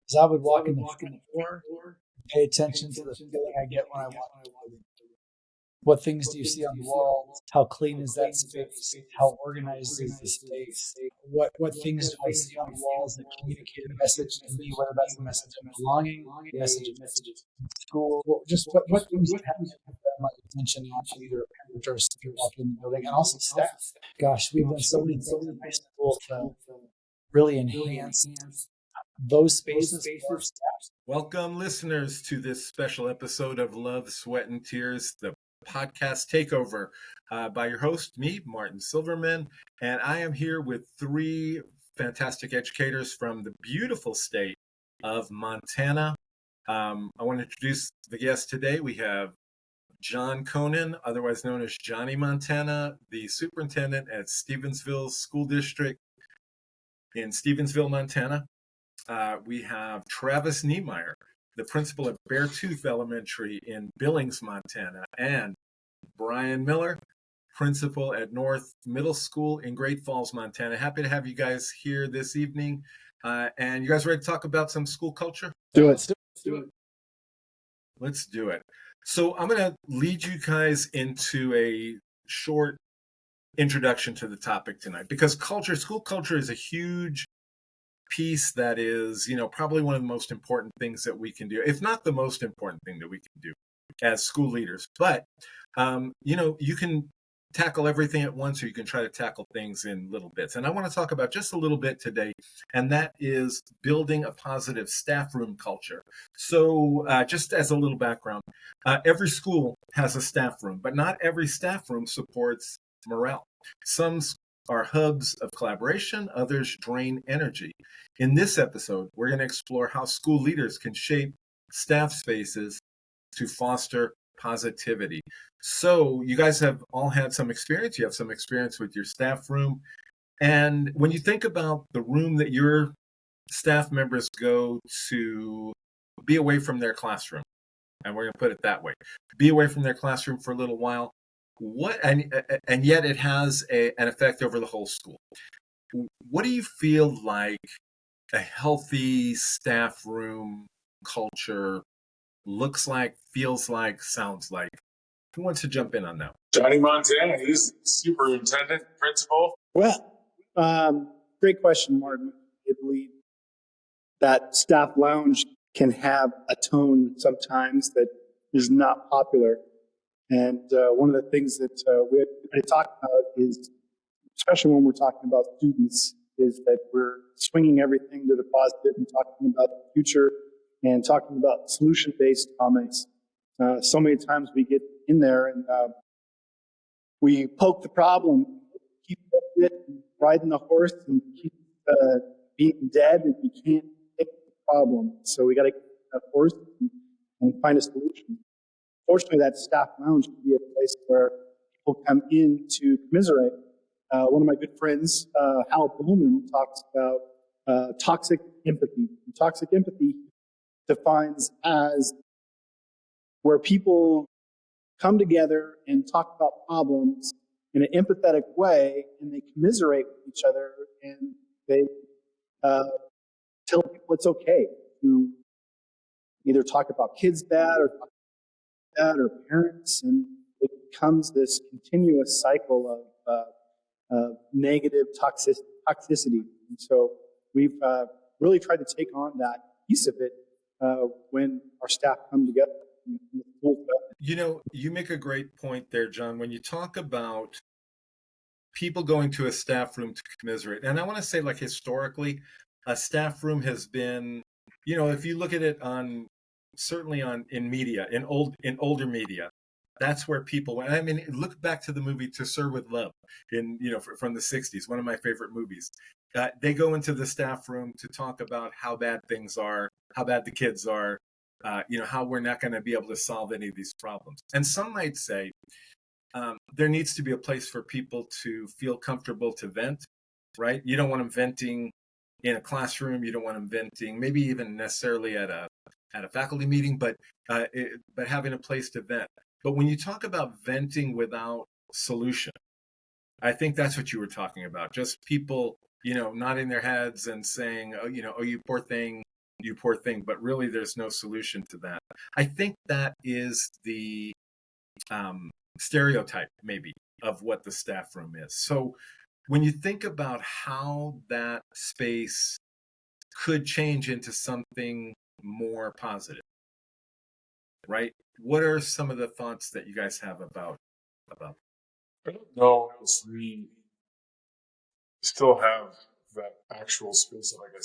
is I would walk in the floor, pay attention to the feeling I get when I walk in the building. What things do you see on the walls? How clean is that space? How organized is the space? What things do I see on the walls that communicate a message to me, whether that's a message of belonging, a message of school, what things have my attention on either a parent or a student walking in the building, and also staff. Gosh, we've done so many things in my school to really enhance those spaces for staff. Welcome, listeners, to this special episode of Love, Sweat, and Tears, the podcast takeover by your host, me, Martin Silverman, and I am here with three fantastic educators from the beautiful state of Montana. I want to introduce the guests today. We have John Conan, otherwise known as Johnny Montana, the superintendent at Stevensville School District in Stevensville, Montana. We have Travis Niemeyer, the principal at Beartooth Elementary in Billings, Montana, and Brian Miller, principal at North Middle School in Great Falls, Montana. Happy to have you guys here this evening. And you guys ready to talk about some school culture? Let's do it. So I'm going to lead you guys into a short introduction to the topic tonight, because school culture is a huge piece that is, probably one of the most important things that we can do, if not the most important thing that we can do as school leaders. But, you can tackle everything at once, or you can try to tackle things in little bits. And I want to talk about just a little bit today, and that is building a positive staff room culture. So just as a little background, every school has a staff room, but not every staff room supports morale. Some are hubs of collaboration, others drain energy. In this episode, we're going to explore how school leaders can shape staff spaces to foster positivity. So you guys have all had some experience. You have some experience with your staff room. And when you think about the room that your staff members go to be away from their classroom, and we're going to put it that way, be away from their classroom for a little while, and yet it has an effect over the whole school. What do you feel like a healthy staff room culture looks like, feels like, sounds like? Who wants to jump in on that? Johnny Montana, he's superintendent, principal. Well, great question, Martin. I believe that staff lounge can have a tone sometimes that is not popular. And one of the things that we talk about is, especially when we're talking about students, is that we're swinging everything to the positive and talking about the future and talking about solution-based comments. So many times we get in there and we poke the problem, keep it, riding the horse, and keep being dead, and we can't fix the problem. So we got to get that horse and find a solution. Fortunately, that staff lounge can be a place where people come in to commiserate. One of my good friends, Hal Bowman, talks about toxic empathy. And toxic empathy defines as where people come together and talk about problems in an empathetic way, and they commiserate with each other, and they tell people it's okay to either talk about kids bad or talk about or parents, and it becomes this continuous cycle of negative toxicity. And so we've really tried to take on that piece of it when our staff come together. You make a great point there, John, when you talk about people going to a staff room to commiserate. And I want to say, like, historically, a staff room has been, if you look at it in media, in older media, that's where people went. I mean, look back to the movie To Serve with Love from the 60s, one of my favorite movies. They go into the staff room to talk about how bad things are, how bad the kids are, how we're not going to be able to solve any of these problems. And some might say there needs to be a place for people to feel comfortable to vent, right? You don't want them venting in a classroom. You don't want them venting, maybe even necessarily at a faculty meeting, but having a place to vent. But when you talk about venting without solution, I think that's what you were talking about. Just people, nodding their heads and saying, oh, you poor thing, you poor thing, but really there's no solution to that. I think that is the stereotype maybe of what the staff room is. So when you think about how that space could change into something more positive, right? What are some of the thoughts that you guys have about? I don't know if we still have that actual space of like a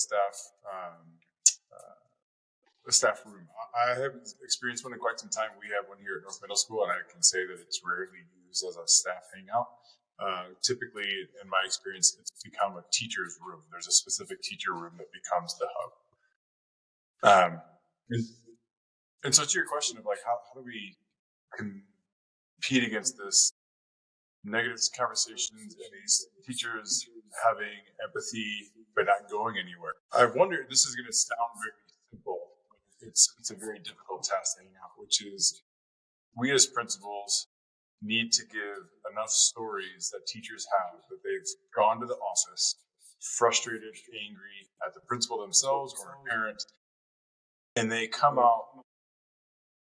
staff room. I haven't experienced one in quite some time. We have one here at North Middle School, and I can say that it's rarely used as a staff hangout. Typically, in my experience, it's become a teacher's room. There's a specific teacher room that becomes the hub. And so to your question of like, how do we compete against this negative conversations and these teachers having empathy but not going anywhere? I wonder, this is going to sound very simple, but it's a very difficult task to hang out, which is we as principals need to give enough stories that teachers have that they've gone to the office frustrated, angry at the principal themselves or a parent, and they come out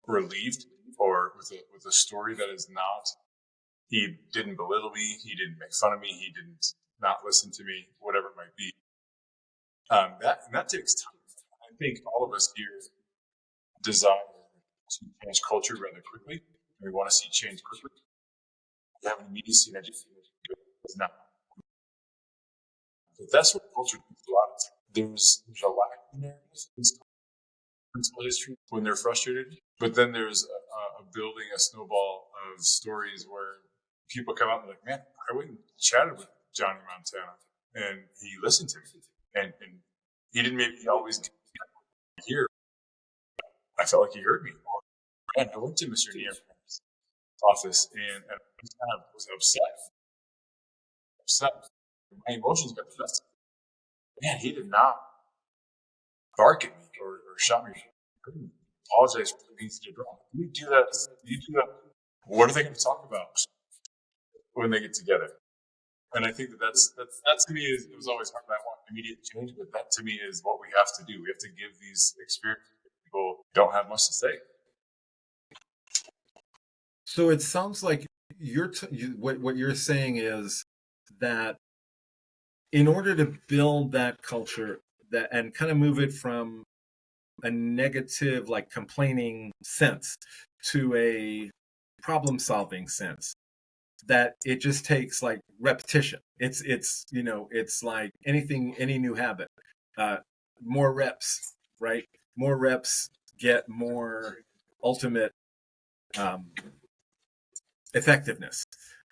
relieved or with a story that is not, he didn't belittle me, he didn't make fun of me, he didn't not listen to me, whatever it might be. That takes time. I think all of us here desire to change culture rather quickly. We want to see change quickly. We have an immediacy in education. It's not. But that's what culture does a lot of times. There's a lack of narrative in principal history when they're frustrated. But then there's a building, a snowball of stories where people come out and be like, man, I went and chatted with Johnny Montana and he listened to me. And he didn't maybe always hear. I felt like he heard me. And I went to Mr. Niemeyer's office and I kind of was upset. My emotions got the best. Man, he did not bark at me or shout me. I couldn't apologize for the things he did wrong. You do that. What are they going to talk about when they get together? And I think that to me it was always hard. I want immediate change, but that to me is what we have to do. We have to give these experiences people don't have much to say. So it sounds like what you're saying is that in order to build that culture that and kind of move it from a negative, like complaining sense to a problem-solving sense, that it just takes like repetition. It's like any new habit, more reps, right? More reps get more ultimate effectiveness.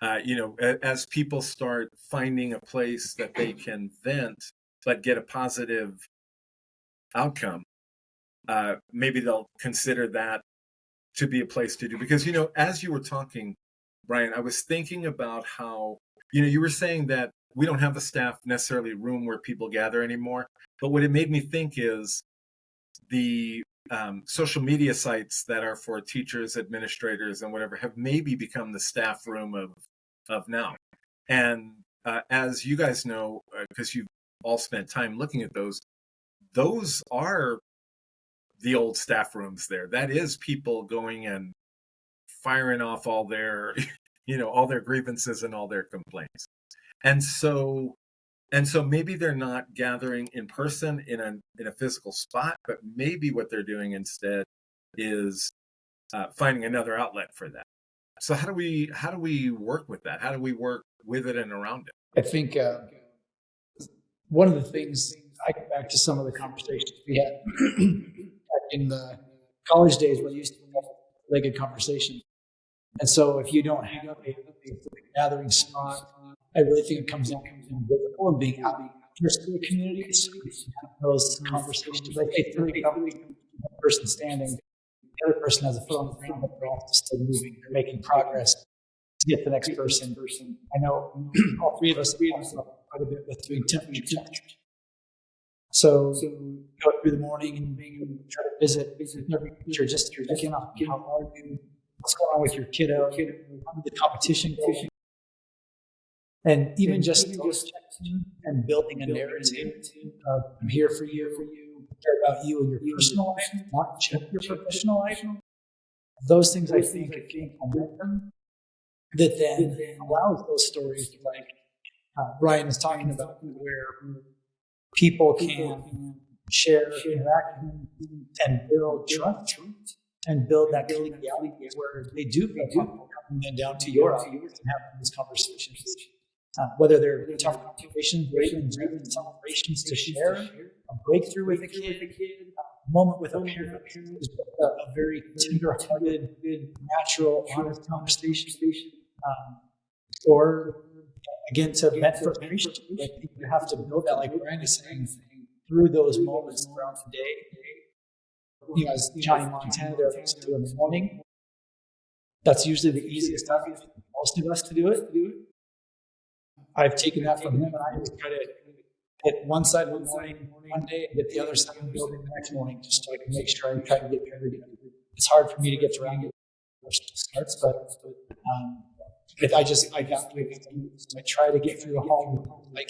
As people start finding a place that they can vent but get a positive outcome, maybe they'll consider that to be a place to do. Because, as you were talking, Brian, I was thinking about how, you were saying that we don't have a staff necessarily room where people gather anymore. But what it made me think is the social media sites that are for teachers, administrators, and whatever have maybe become the staff room of now. And as you guys know, because you've all spent time looking at those are the old staff rooms there. That is people going and firing off all their, all their grievances and all their complaints. And so maybe they're not gathering in person in a physical spot, but maybe what they're doing instead is finding another outlet for that. So how do we work with that? How do we work with it and around it? I think one of the things, I get back to some of the conversations we had back in the college days when we used to have really good conversation. And so if you don't have a gathering spot, I really think it comes down to being visible and being out first in the community. So those conversations, like, hey, 3 person standing, the other person has a foot on the ground, but they're also still moving, they're making progress to get the next person. I know all three of us have quite a bit with doing temperature checks. So go through the morning and try to visit every teacher, just to check in on how are you, what's going on with your kiddo, how did the competition go? And even just those checks and building a narrative of I'm here for you, care about you and your personal life, not just your professional life. Those things, I think, gain momentum that then allows those stories like Brian is talking about, where people can share, interact, and build trust and build that collegiality where they do feel comfortable coming then down to your office and having these conversations. Whether they're tough conversations or even celebrations to share, a breakthrough with a kid, a moment with a parent, is a very tender-hearted, natural, honest conversation. Or again, to vent frustration. I think you have to build that, like Brian is saying, through those moments throughout the day. As Johnny Montana there likes to do in the morning, that's usually the easiest time for most of us to do it. I've taken that from him, and I always try to hit one side one morning one day and get the other side of the building the next morning, just so I can make sure I try to get everything. It's hard for me to get around it before it starts, but I got to it. So I try to get through the hall like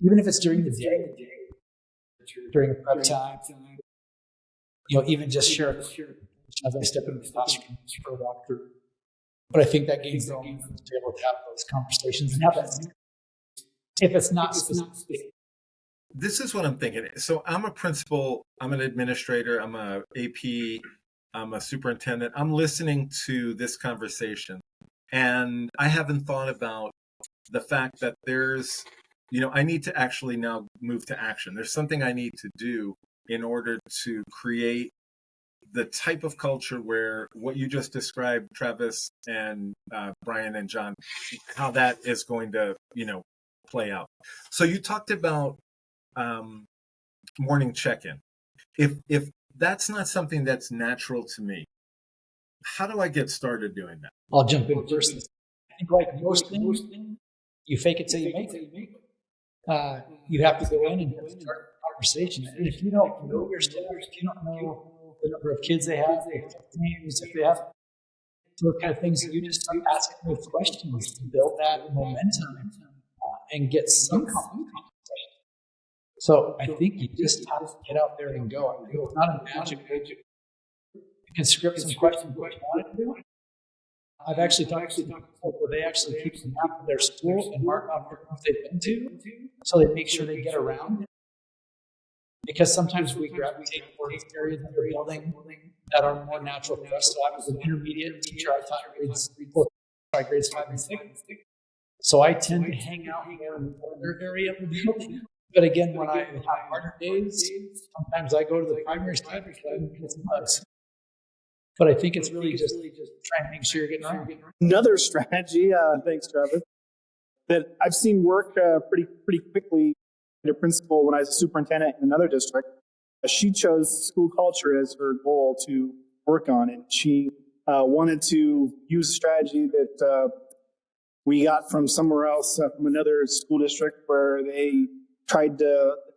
even if it's during the day, during a prep time, even just share as I step into the classroom for a walkthrough. But I think that gains the moment to be able to have those conversations and have that. If it's not specific. This is what I'm thinking. So I'm a principal, I'm an administrator, I'm a AP, I'm a superintendent. I'm listening to this conversation, and I haven't thought about the fact that there's, I need to actually now move to action. There's something I need to do in order to create the type of culture where what you just described, Travis and Brian and John, how that is going to, play out. So you talked about morning check-in. If that's not something that's natural to me, how do I get started doing that? I'll jump in first. I think like most things, you fake it till you make it. You have to go in and start a conversation. And if you don't know your staff, if you don't know the number of kids they have, names, if they have those kind of things, you just start asking those questions to build that momentum and get some conversation. So I think you just have to get out there and go. I think it's not a magic page. You can script some questions what you want to do. I've actually talked to people where they actually keep a map of their school and mark off the ones they've been to, so they make sure they get around it. Because sometimes we gravitate towards areas of the building that are more natural for us. So I was an intermediate teacher. I taught grades 5 and 6. So I tend to hang out more in the older area of the building. But again, when I have harder days, sometimes I go to the primary side because I get some hugs. But I think it's really just trying to make sure you're getting around. Another strategy, thanks, Travis, that I've seen work pretty quickly. A principal, when I was a superintendent in another district, she chose school culture as her goal to work on, and she wanted to use a strategy that we got from somewhere else, from another school district, where the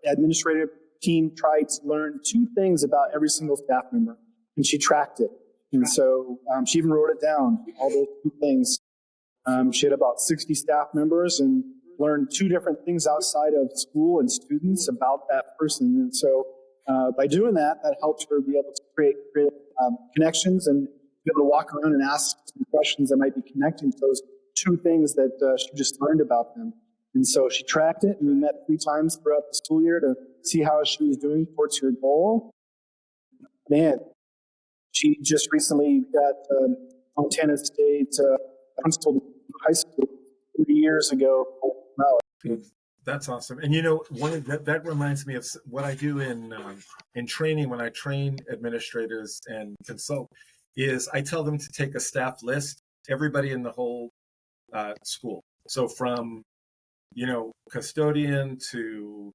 administrative team tried to learn 2 things about every single staff member, and she tracked it. And so she even wrote it down, all those 2 things. She had about 60 staff members and learned 2 different things outside of school and students about that person. And so by doing that, that helped her be able to create connections and be able to walk around and ask some questions that might be connecting to those 2 things that she just learned about them. And so she tracked it, and we met 3 times throughout the school year to see how she was doing towards her goal. Man, she just recently got Montana State principal high school 3 years ago. Wow. That's awesome. And one of that reminds me of what I do in training when I train administrators and consult is I tell them to take a staff list, everybody in the whole school. So from custodian to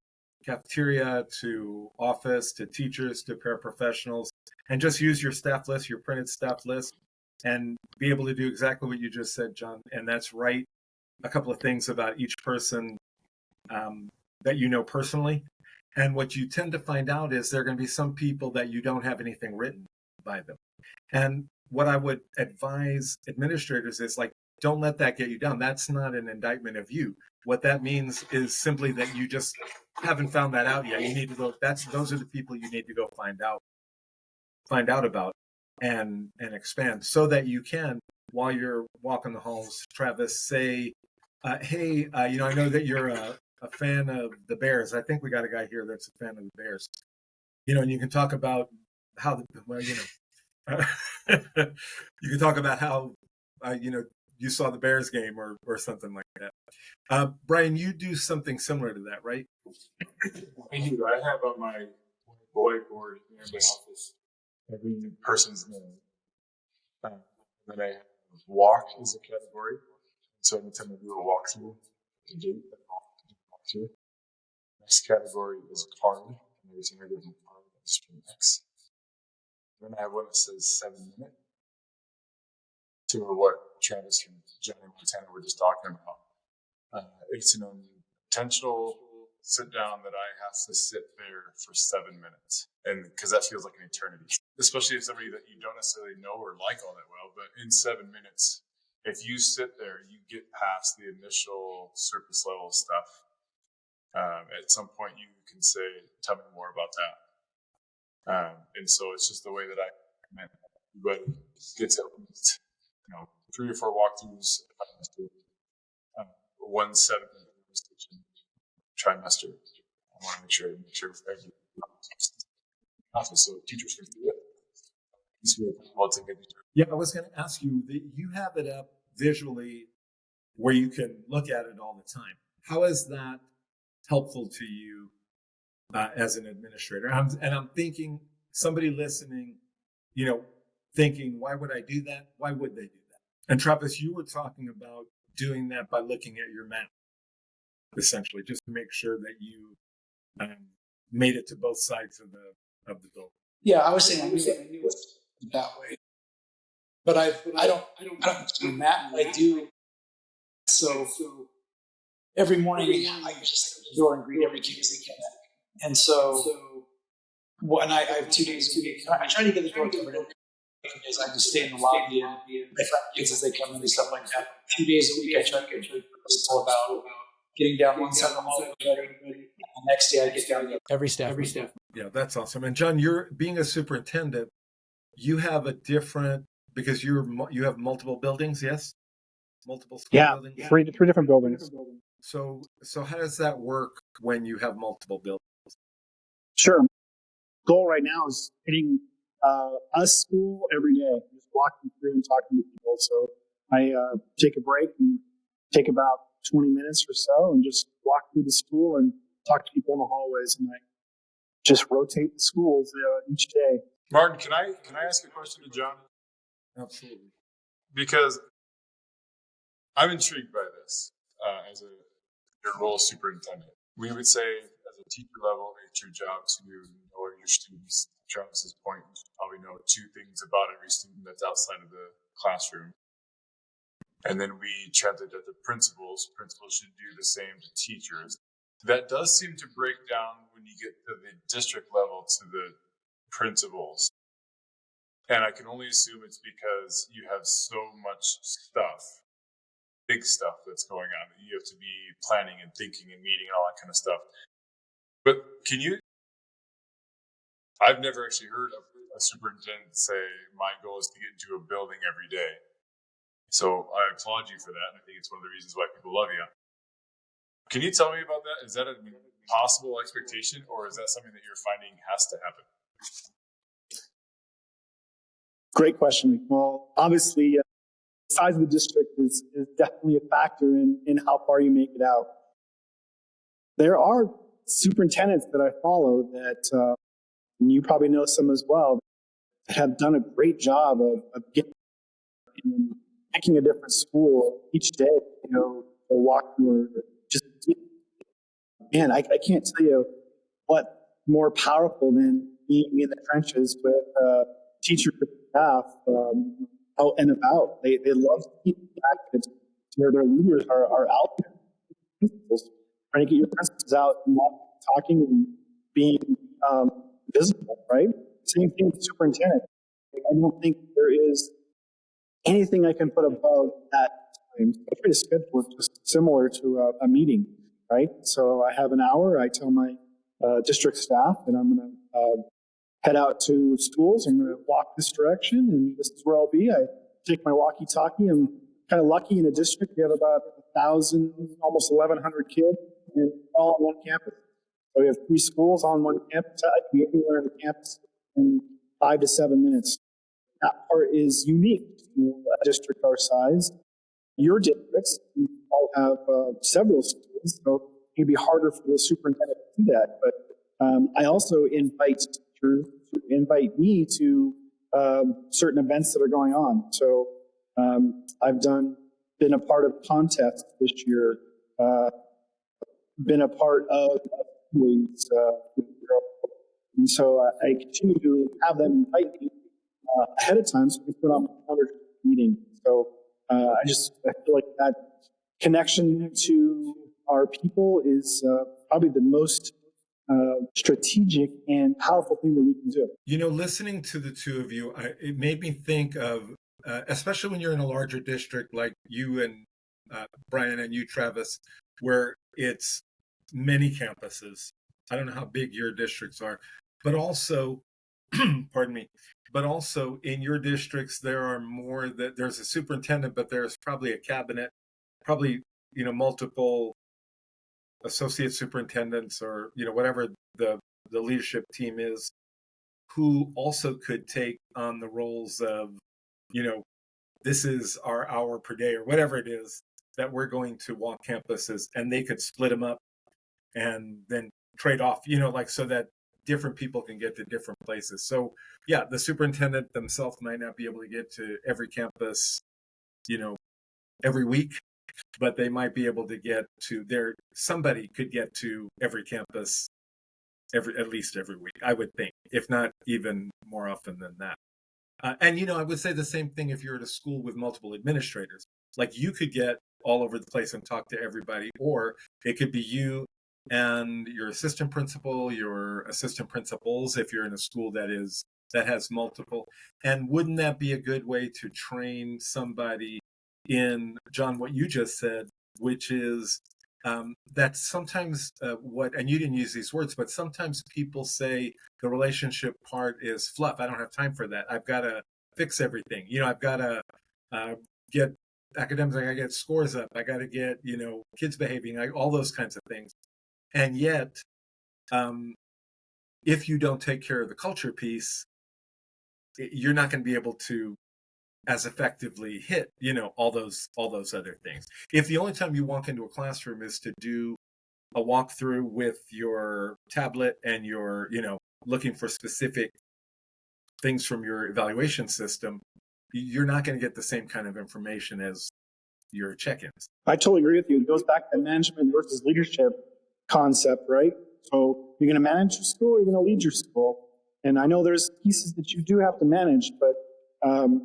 cafeteria to office to teachers to paraprofessionals, and just use your staff list, your printed staff list, and be able to do exactly what you just said, John. And that's write a couple of things about each person that you know personally. And what you tend to find out is there are going to be some people that you don't have anything written by them. And what I would advise administrators is don't let that get you down. That's not an indictment of you. What that means is simply that you just haven't found that out yet, you need to go. Those are the people you need to go find out about and expand, so that you can, while you're walking the halls, Travis, say, hey, I know that you're a fan of the Bears. I think we got a guy here that's a fan of the Bears. And you can talk about how you can talk about how you saw the Bears game or something like that. Brian, you do something similar to that, right? I do. I have on my whiteboard in my office every person's name. Then I have walk is a category. So anytime I do a walkthrough, I do a walkthrough. Next category is card. And every time I go to card, I stream X. Then I have one that says 7 minute. To what Travis and John and Montana were just talking about. It's an intentional sit down that I have to sit there for 7 minutes. And because that feels like an eternity, especially if somebody that you don't necessarily know or like all that well, but in 7 minutes, if you sit there, you get past the initial surface level stuff. At some point you can say, tell me more about that. And so it's just the way that I recommend everybody gets at least, 3 or 4 walkthroughs, 1 7 trimester. I want to make sure every office, so teachers can do it. Yeah, I was going to ask you that you have it up visually where you can look at it all the time. How is that helpful to you as an administrator? And I'm thinking somebody listening, thinking, why would I do that? Why would they do that? And Travis, you were talking about doing that by looking at your map, essentially, just to make sure that you made it to both sides of the building. Yeah, I was saying I knew it that way, but I don't do that. I do. So every morning I just open the door and greet every kid as they come in. And so when I have 2 days a week, I try to get the door covered every days. I just stay in the lobby and I find kids as they come in and stuff like that. 2 days a week I try to get people about getting down one side of the hall, the next day I get down every staff. Yeah, that's awesome. And John, you're being a superintendent. You have a different, because you have multiple buildings, yes? Multiple school buildings. Yeah, three different buildings. So how does that work when you have multiple buildings? Sure. Goal right now is hitting a school every day, just walking through and talking to people. So I take a break and take about 20 minutes or so and just walk through the school and talk to people in the hallways, and I just rotate the schools each day. Martin, can I ask a question to John? Absolutely. Because I'm intrigued by this as your role as superintendent. We would say, as a teacher level, it's your job to know your students. Travis's point, you probably know 2 things about every student that's outside of the classroom. And then we translate that to principals. Principals should do the same to teachers. That does seem to break down when you get to the district level to the principals. And I can only assume it's because you have so much stuff, big stuff that's going on, that you have to be planning and thinking and meeting and all that kind of stuff. But I've never actually heard of a superintendent say, my goal is to get into a building every day. So I applaud you for that. And I think it's one of the reasons why people love you. Can you tell me about that? Is that a possible expectation, or is that something that you're finding has to happen? Great question. Well, obviously, the size of the district is definitely a factor in how far you make it out. There are superintendents that I follow that, and you probably know some as well, that have done a great job of getting and picking a different school each day, or walk through, or just, man, I can't tell you what more powerful than being in the trenches with teachers and staff out and about. They love to keep back where their leaders are out there. Principals, trying to get your principals out and talking and being visible, right? Same thing with the superintendent. I don't think there is anything I can put above that time. I try to schedule it just similar to a meeting. right? So I have an hour. I tell my district staff that I'm going to head out to schools. I'm going to walk this direction, and this is where I'll be. I take my walkie-talkie. I'm kind of lucky in a district. We have about 1,000, almost 1,100 kids, and all on one campus. So we have 3 schools on one campus. I can be anywhere on the campus in 5 to 7 minutes. That part is unique to a district our size. Your districts, you all have several schools, so it'd be harder for the superintendent to do that. But I also invite teachers to invite me to certain events that are going on. So I've been a part of contests this year, been a part of weeks, and so I continue to have them invite me ahead of time so we put on another meeting. So I feel like that connection to our people is probably the most strategic and powerful thing that we can do. You know, listening to the two of you, it made me think of, especially when you're in a larger district like you and Brian and you, Travis, where it's many campuses. I don't know how big your districts are, but also, pardon me, but also in your districts, there are more that there's a superintendent, but there's probably a cabinet, probably, you know, multiple associate superintendents or, you know, whatever the leadership team is, who also could take on the roles of, you know, this is our hour per day or whatever it is that we're going to walk campuses, and they could split them up and then trade off, you know, like so that different people can get to different places. So yeah, the superintendent themselves might not be able to get to every campus, you know, every week, but they might be able to get to somebody could get to every campus at least every week, I would think, if not even more often than that. And, you know, I would say the same thing if you're at a school with multiple administrators. Like, you could get all over the place and talk to everybody, or it could be you and your assistant principal, your assistant principals, if you're in a school that has multiple. And wouldn't that be a good way to train somebody in, John, what you just said, which is that sometimes and you didn't use these words, but sometimes people say the relationship part is fluff. I don't have time for that. I've got to fix everything. You know, I've got to get academics, I got to get scores up. I got to get, you know, kids behaving, all those kinds of things. And yet, if you don't take care of the culture piece, you're not going to be able to as effectively hit, you know, all those other things. If the only time you walk into a classroom is to do a walkthrough with your tablet and you're, you know, looking for specific things from your evaluation system, you're not going to get the same kind of information as your check-ins. I totally agree with you. It goes back to management versus leadership concept, right? So you're going to manage your school, or you're going to lead your school. And I know there's pieces that you do have to manage, but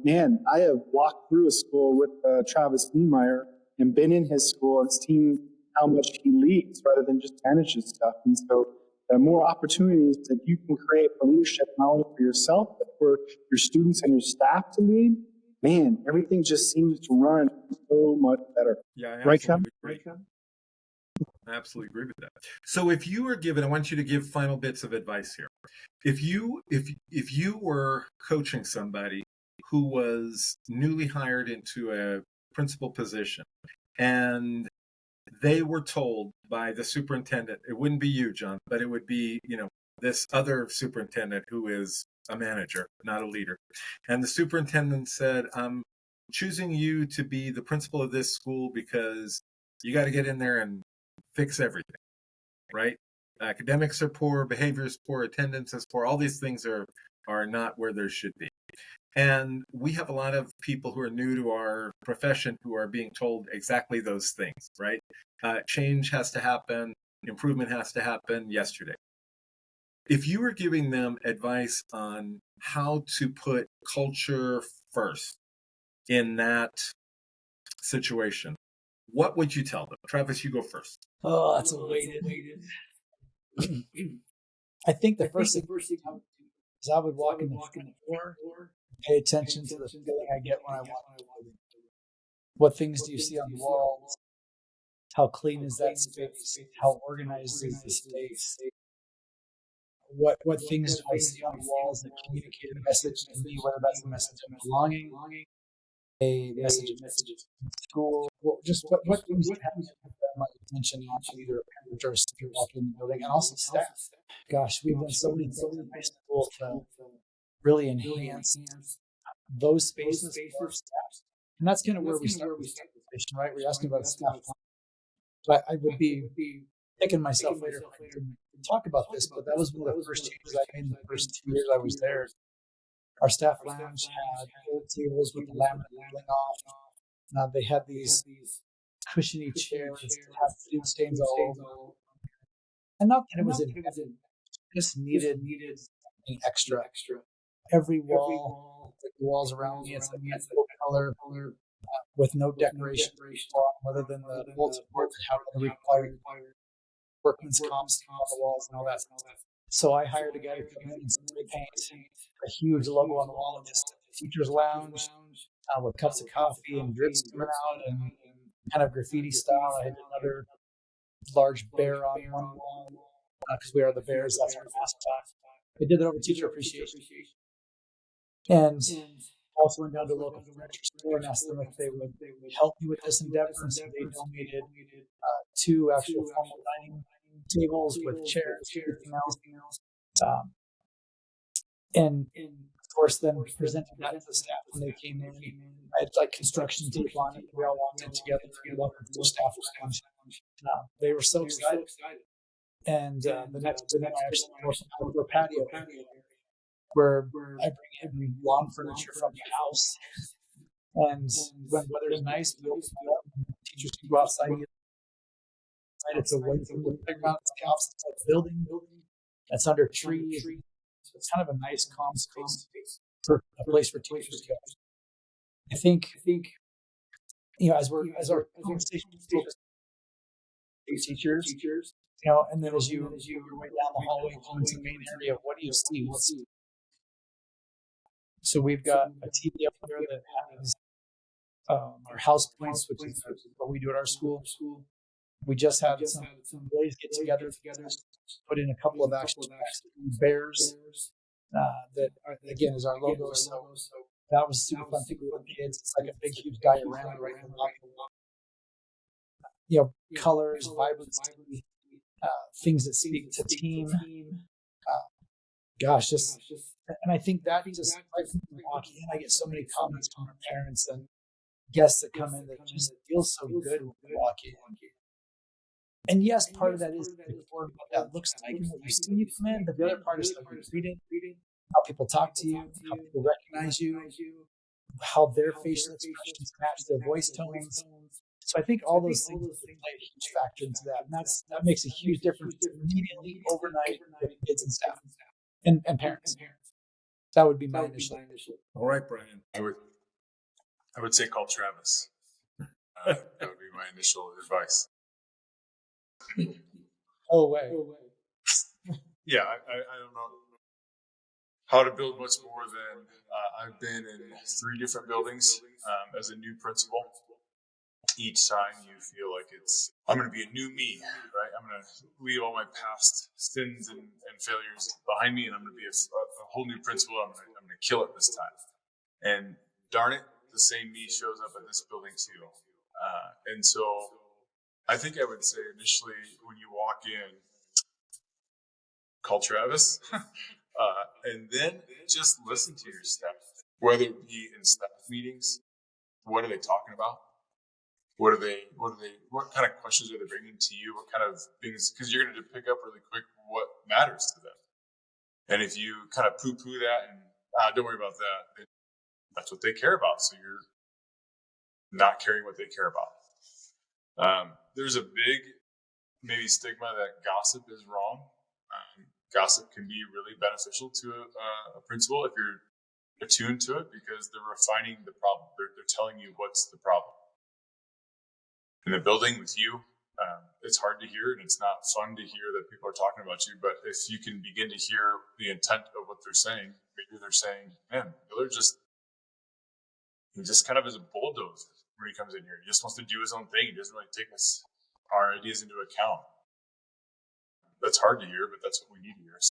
man, I have walked through a school with Travis Niemeyer and been in his school and seen how much he leads rather than just manages stuff. And so the more opportunities that you can create for leadership, not only for yourself, but for your students and your staff to lead, man, everything just seems to run so much better. Yeah, right, Travis? I absolutely agree with that. So if you were given, I want you to give final bits of advice here. If you were coaching somebody who was newly hired into a principal position, and they were told by the superintendent, it wouldn't be you, John, but it would be, you know, this other superintendent who is a manager, not a leader. And the superintendent said, I'm choosing you to be the principal of this school because you got to get in there and fix everything, right? Academics are poor, behavior is poor, attendance is poor. All these things are not where there should be. And we have a lot of people who are new to our profession who are being told exactly those things, right? Change has to happen, improvement has to happen yesterday. If you were giving them advice on how to put culture first in that situation, what would you tell them? Travis, you go first. Oh, that's a weighted. I think the first thing is I would walk in the door, pay attention to the feeling I get when I walk in the door. What things do you see on the walls? How clean is that space? How organized is the space? What things do I see on the walls that communicate a message to me, whether that's a message of belonging, a message of school, just what things have my attention on either a parent or a student walking in the building, and also staff. Gosh, we've done so many things in high school to really enhance those spaces for staff. And that's kind of where we start with conversation, right? We're asking about staff. But I would be kicking myself later if I didn't talk about this, but that was one of the first changes I made in the first 2 years I was there. Our staff lounge had old tables with the laminate peeling off. They had these cushiony chairs that had food stains all over. And not that it was just needed something extra. Every wall, the walls around me, it's like full color with no decoration other than the bulletin board that have the required workman's comps on the walls and all that stuff. So I hired a guy to come in and spray paint a huge logo on the wall of this teacher's lounge with cups of coffee and drips coming out and kind of graffiti style. I had another large bear on one wall because we are the Bears. That's our mascot. I did that over Teacher Appreciation. And also went down to a local furniture store and asked them if they would help me with this endeavor. And so they donated 2 actual formal dining tables with chairs, everything else. And of course, then presented that to the staff when they came in. I had like construction tape on it. We all walked in together for welcome to the staff lounge. They were so excited. And the next I actually went to outdoor patio where I bring in lawn furniture from the house. And when weather is nice, we open it up and teachers can go outside. It's away from the playground. It's the opposite side of the building. It's under trees. So it's kind of a nice, calm space for a place for teachers to go. I think as our conversation with teachers, and then as you work your way down the hallway into the main area, what do you see? So we've got a TV up there that has our house points, which is what we do at our school. We just had some boys get together, put in a couple of actual bears that again is our logo. So that was super fun to do with kids. It's like a big, huge diorama right now. Colors, vibrancy, things that speak to team. And I think that just right from walking in, I get so many comments from our parents and guests that come in that just feels so good when we walk in. And yes, part of that is what that looks like and what you see when you come in, but the other part is how you're treated, how people talk to you, how people recognize you, how their facial expressions match their voice tones. So I think all those things play a huge factor into that. And that makes a huge difference immediately, overnight, with kids and staff and parents. That would be my initial. All right, Brian. I would say call Travis. That would be my initial advice. Oh, way. Yeah, I don't know how to build much more than I've been in 3 different buildings as a new principal. Each time you feel like I'm going to be a new me, right? I'm going to leave all my past sins and failures behind me, and I'm going to be a whole new principal. I'm going to kill it this time. And darn it, the same me shows up at this building too. And so I think I would say initially when you walk in, call Travis, and then just listen to your staff, whether it be in staff meetings. What are they talking about? What kind of questions are they bringing to you? What kind of things? Because you're going to pick up really quick what matters to them. And if you kind of poo-poo that and don't worry about that, that's what they care about. So you're not caring what they care about. There's a big maybe stigma that gossip is wrong. Gossip can be really beneficial to a principal if you're attuned to it because they're refining the problem. They're telling you what's the problem. In the building with you, it's hard to hear and it's not fun to hear that people are talking about you. But if you can begin to hear the intent of what they're saying, maybe they're saying, man, Miller he just kind of is a bulldozer when he comes in here. He just wants to do his own thing. He doesn't really take us our ideas into account. That's hard to hear, but that's what we need to hear. So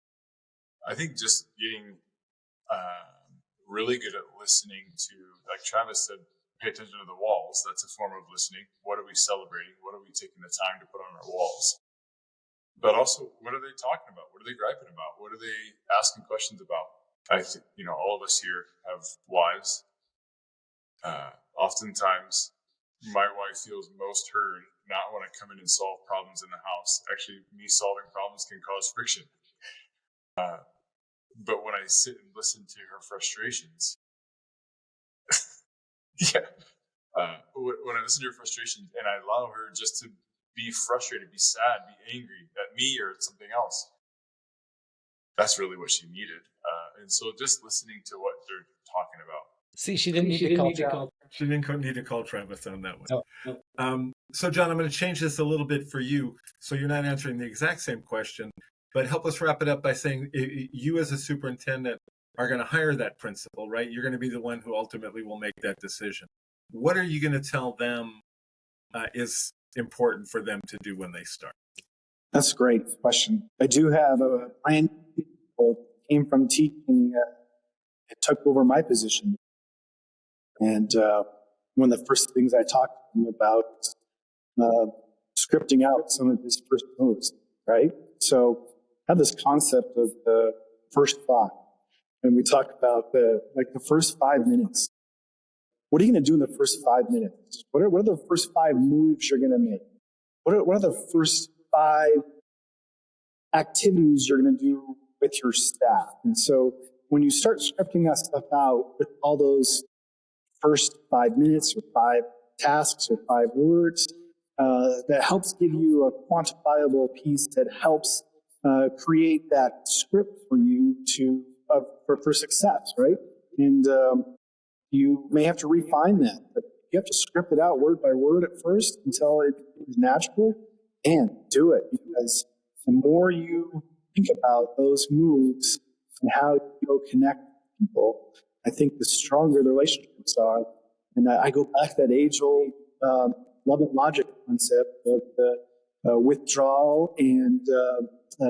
I think just getting really good at listening to, like Travis said, pay attention to the walls. That's a form of listening. What are we celebrating? What are we taking the time to put on our walls? But also, what are they talking about? What are they griping about? What are they asking questions about? I think, all of us here have wives. Oftentimes, my wife feels most heard not when I come in and solve problems in the house. Actually, me solving problems can cause friction. But when I sit and listen to her frustrations, when I listen to her frustrations and I allow her just to be frustrated, be sad, be angry at me or at something else, that's really what she needed. And so just listening to what they're talking about. See, she didn't need to call Travis. She didn't need to call Travis on that one. No. So, John, I'm going to change this a little bit for you. So you're not answering the exact same question, but help us wrap it up by saying you as a superintendent are going to hire that principal, right? You're going to be the one who ultimately will make that decision. What are you going to tell them is important for them to do when they start? That's a great question. I do have a brand new people came from teaching. It took over my position. And one of the first things I talked to him about was scripting out some of his first moves, right? So I have this concept of the first thought. And we talk about the first 5 minutes. What are you going to do in the first 5 minutes? What are the first 5 moves you're going to make? What are the first 5 activities you're going to do with your staff? And so when you start scripting that stuff out with all those first 5 minutes or 5 tasks or 5 words, that helps give you a quantifiable piece that helps create that script for you for success, right? And you may have to refine that, but you have to script it out word by word at first until it is natural, and do it, because the more you think about those moves and how you go connect with people, I think the stronger the relationships are. And I go back to that age-old love and logic concept of the withdrawal and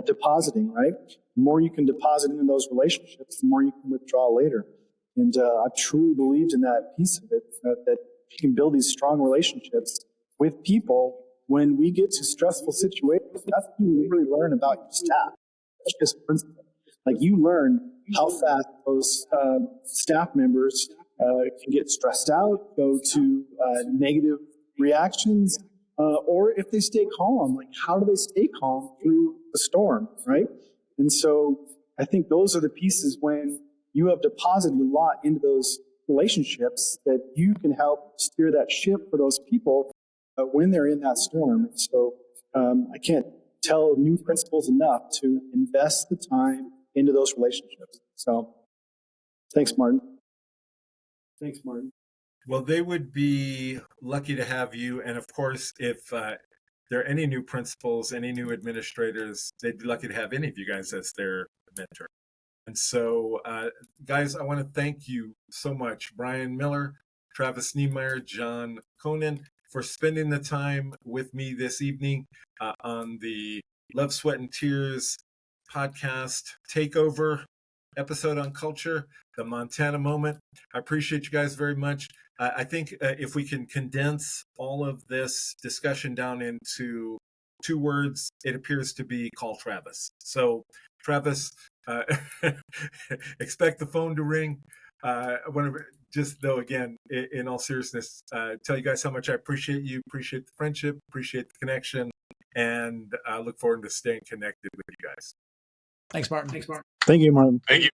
depositing, right? The more you can deposit into those relationships, the more you can withdraw later. And I've truly believed in that piece of it, that you can build these strong relationships with people. When we get to stressful situations, that's when you really learn about your staff. That's just principle. Like, you learn how fast those staff members can get stressed out, go to negative reactions, or if they stay calm, like, how do they stay calm through the storm, right? And so I think those are the pieces when you have deposited a lot into those relationships that you can help steer that ship for those people when they're in that storm. And so I can't tell new principals enough to invest the time into those relationships. So thanks, Martin. Thanks, Martin. Well, they would be lucky to have you. And of course, if there are any new principals, any new administrators, they'd be lucky to have any of you guys as their mentor. And so, guys, I want to thank you so much, Brian Miller, Travis Niemeyer, John Conan, for spending the time with me this evening on the Love, Sweat, and Tears podcast takeover episode on culture, the Montana moment. I appreciate you guys very much. I think if we can condense all of this discussion down into 2 words, it appears to be call Travis. So, Travis, expect the phone to ring. Just though, again, in all seriousness, tell you guys how much I appreciate you, appreciate the friendship, appreciate the connection, and I look forward to staying connected with you guys. Thanks, Martin. Thank you, Martin. Thank you.